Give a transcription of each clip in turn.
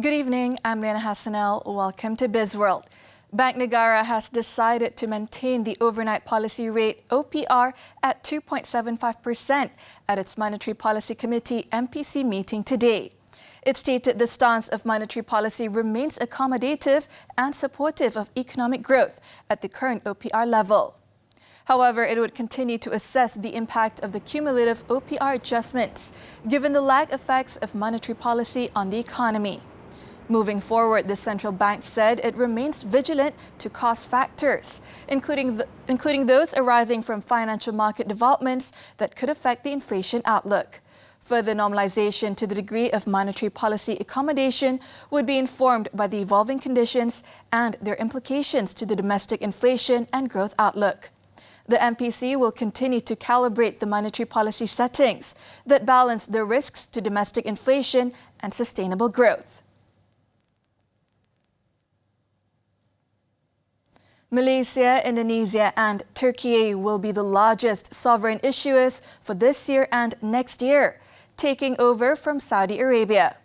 Good evening, I'm Liyana Hassanel. Welcome to Bizworld. Bank Negara has decided to maintain the overnight policy rate OPR at 2.75% at its Monetary Policy Committee MPC meeting today. It stated the stance of monetary policy remains accommodative and supportive of economic growth at the current OPR level. However, it would continue to assess the impact of the cumulative OPR adjustments, given the lag effects of monetary policy on the economy. Moving forward, the central bank said it remains vigilant to cost factors, including those arising from financial market developments that could affect the inflation outlook. Further normalization to the degree of monetary policy accommodation would be informed by the evolving conditions and their implications to the domestic inflation and growth outlook. The MPC will continue to calibrate the monetary policy settings that balance the risks to domestic inflation and sustainable growth. Malaysia, Indonesia and Turkiye will be the largest sovereign issuers for this year and next year, taking over from Saudi Arabia.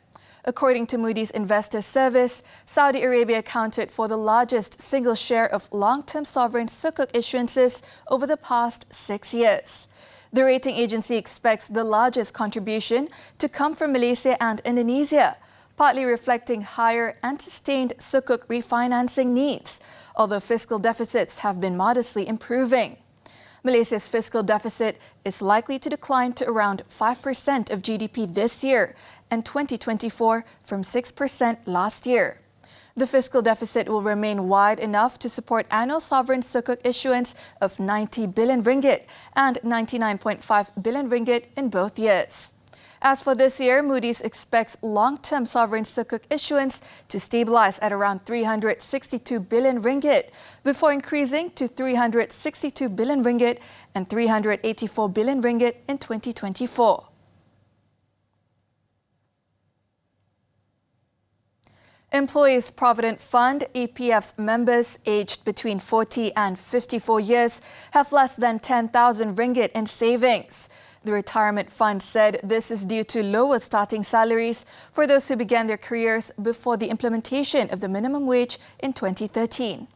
According to Moody's Investor Service, Saudi Arabia accounted for the largest single share of long-term sovereign sukuk issuances over the past 6 years. The rating agency expects the largest contribution to come from Malaysia and Indonesia, partly reflecting higher and sustained sukuk refinancing needs, although fiscal deficits have been modestly improving. Malaysia's fiscal deficit is likely to decline to around 5% of GDP this year and 2024 from 6% last year. The fiscal deficit will remain wide enough to support annual sovereign sukuk issuance of 90 billion ringgit and 99.5 billion ringgit in both years. As for this year, Moody's expects long-term sovereign sukuk issuance to stabilize at around 362 billion ringgit before increasing to 362 billion ringgit and 384 billion ringgit in 2024. Employees Provident Fund (EPF's) members aged between 40 and 54 years have less than 10,000 ringgit in savings. The retirement fund said this is due to lower starting salaries for those who began their careers before the implementation of the minimum wage in 2013.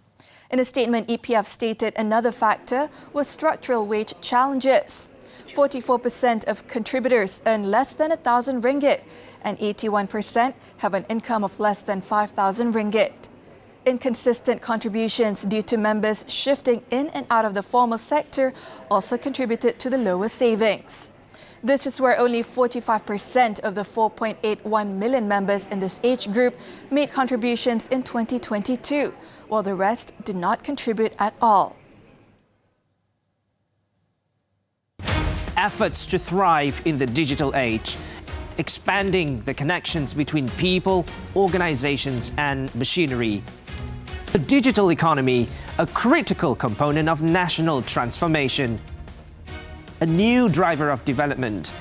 In a statement, EPF stated another factor was structural wage challenges. 44% of contributors earn less than 1,000 ringgit and 81% have an income of less than 5,000 ringgit. Inconsistent contributions due to members shifting in and out of the formal sector also contributed to the lower savings. This is where only 45% of the 4.81 million members in this age group made contributions in 2022, while the rest did not contribute at all. Efforts to thrive in the digital age, expanding the connections between people, organizations and machinery. The digital economy, a critical component of national transformation. A new driver of development.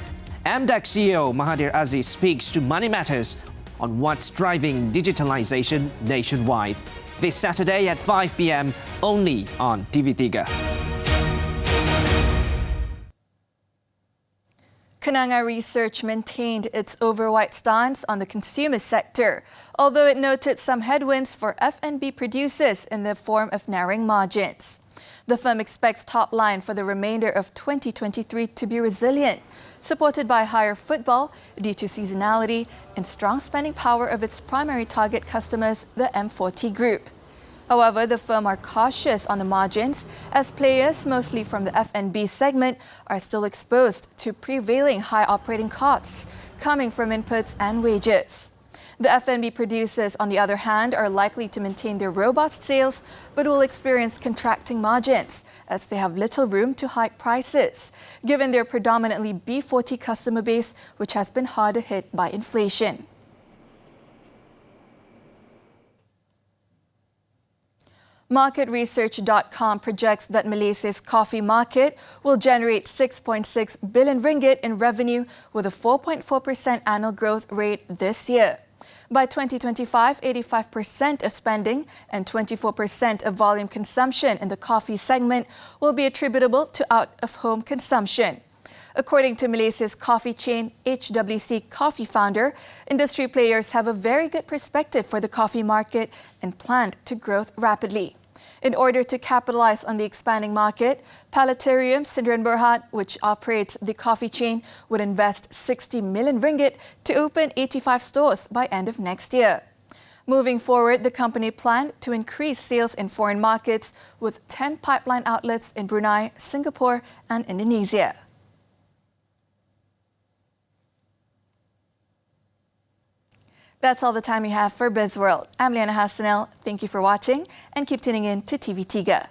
MDEC CEO Mahathir Aziz speaks to Money Matters on what's driving digitalization nationwide. This Saturday at 5 p.m. only on TV3. Kenanga Research maintained its overweight stance on the consumer sector, although it noted some headwinds for F&B producers in the form of narrowing margins. The firm expects top line for the remainder of 2023 to be resilient, supported by higher footfall due to seasonality and strong spending power of its primary target customers, the M40 group. However, the firm are cautious on the margins as players, mostly from the F&B segment, are still exposed to prevailing high operating costs coming from inputs and wages. The F&B producers, on the other hand, are likely to maintain their robust sales but will experience contracting margins as they have little room to hike prices, given their predominantly B40 customer base, which has been harder hit by inflation. MarketResearch.com projects that Malaysia's coffee market will generate 6.6 billion ringgit in revenue with a 4.4% annual growth rate this year. By 2025, 85% of spending and 24% of volume consumption in the coffee segment will be attributable to out-of-home consumption. According to Malaysia's coffee chain HWC Coffee founder, industry players have a very good perspective for the coffee market and plan to grow rapidly. In order to capitalize on the expanding market, Palatarium Sdn Bhd, which operates the coffee chain, would invest 60 million ringgit to open 85 stores by end of next year. Moving forward, the company planned to increase sales in foreign markets with 10 pipeline outlets in Brunei, Singapore and Indonesia. That's all the time we have for Bizworld. I'm Liyana Hassanel. Thank you for watching and keep tuning in to TV3.